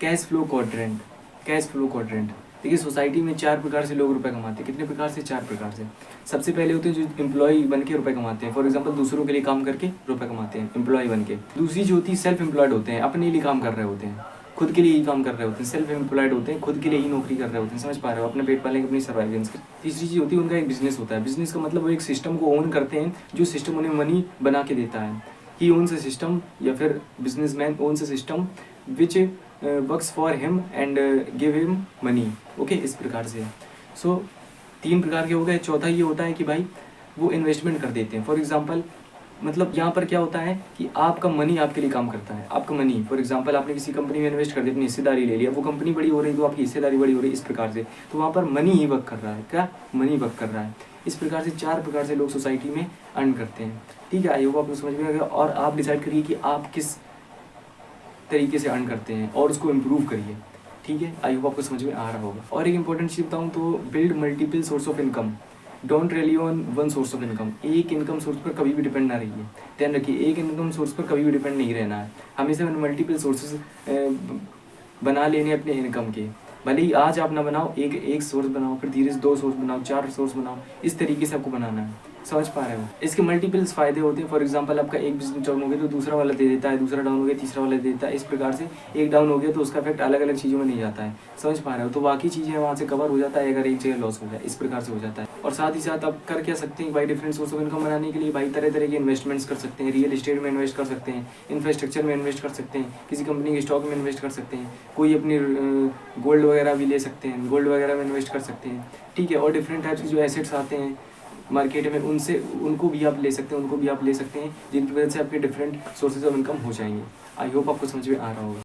Cash flow quadrant. Cash flow quadrant देखिए, society में 4 प्रकार से लोग रुपए कमाते हैं। कितने प्रकार से? 4 प्रकार से। सबसे पहले होते हैं जो एम्प्लॉय बन के रुपए कमाते हैं, फॉर एग्जांपल दूसरों के लिए काम करके रुपए कमाते हैं एम्प्लॉय बन के। दूसरी जो होती है सेल्फ एम्प्लॉयड होते हैं, अपने लिए काम कर रहे होते हैं, खुद के लिए ही काम कर रहे होते हैं, सेल्फ एम्प्लॉयड होते हैं, खुद के लिए ही नौकरी कर रहे होते हैं, समझ पा रहे हो, अपने पेट पालने की, अपनी सर्वाइवेंस की। तीसरी चीज़ होती है उनका एक बिजनेस होता है। बिजनेस का मतलब वो एक सिस्टम को ओन करते हैं, जो सिस्टम उन्हें मनी बना के देता है। ही ओन्स अ सिस्टम, या फिर businessman owns a system which works for him and give him money. Okay, इस प्रकार से। सो 3 प्रकार के हो गए। चौथा ये होता है कि भाई वो इन्वेस्टमेंट कर देते हैं। फॉर एग्जांपल मतलब यहाँ पर क्या होता है कि आपका मनी आपके लिए काम करता है। आपका मनी फॉर एग्जांपल आपने किसी कंपनी में इन्वेस्ट कर दिया, अपनी हिस्सेदारी ले लिया, वो कंपनी बड़ी हो रही है तो आपकी हिस्सेदारी बड़ी हो रही है, इस प्रकार से। तो वहाँ पर मनी ही वर्क कर रहा है। क्या? मनी वर्क कर रहा है। इस प्रकार से 4 प्रकार से लोग सोसाइटी में अर्न करते हैं। ठीक है, आई होप आपको समझ में आ गया। और आप डिसाइड करिए कि आप किस तरीके से अर्न करते हैं और उसको इम्प्रूव करिए। ठीक है, आई होप आपको समझ में आ रहा होगा। और एक इंपॉर्टेंट चीज़ बताऊँ तो build multiple source of income. Don't relief on one source of income. एक इनकम सोर्स पर कभी भी डिपेंड ना रहिए। ध्यान रखिए, एक इनकम सोर्स पर कभी भी डिपेंड नहीं रहना है। हमेशा मल्टीपल सोर्सेज बना लेने अपने इनकम के। भले ही आज आप ना बनाओ, एक सोर्स बनाओ, फिर धीरे से 2 सोर्स बनाओ, 4 सोर्स बनाओ, इस तरीके से आपको बनाना है। समझ पा रहे हो? इसके मल्टीपल्स फायदे होते हैं। फॉर एग्जांपल आपका एक बिजनेस डाउन हो गया तो दूसरा वाला दे देता है, दूसरा डाउन हो गया तीसरा वाला दे देता है। इस प्रकार से एक डाउन हो गया तो उसका इफेक्ट अलग अलग चीज़ों में नहीं जाता है। समझ पा रहे हो? तो बाकी चीज़ें वहाँ से कवर हो जाता है अगर एक जगह लॉस हो जाए, इस प्रकार से हो जाता है। और साथ ही साथ आप कर क्या सकते हैं भाई, डिफरेंट सोर्स ऑफ इनकम बनाने के लिए भाई तरह तरह के इन्वेस्टमेंट्स कर सकते हैं। रियल एस्टेट में इन्वेस्ट कर सकते हैं, इंफ्रास्ट्रक्चर में इन्वेस्ट कर सकते हैं, किसी कंपनी के स्टॉक में इन्वेस्ट कर सकते हैं, कोई अपनी गोल्ड वगैरह भी ले सकते हैं, गोल्ड वगैरह में इन्वेस्ट कर सकते हैं। ठीक है, और डिफरेंट टाइप्स के जो एसेट्स आते हैं मार्केट में, उनसे उनको भी आप ले सकते हैं, जिनकी वजह से आपके डिफरेंट सोर्सेज ऑफ इनकम हो जाएंगे। आई होप आपको समझ में आ रहा होगा।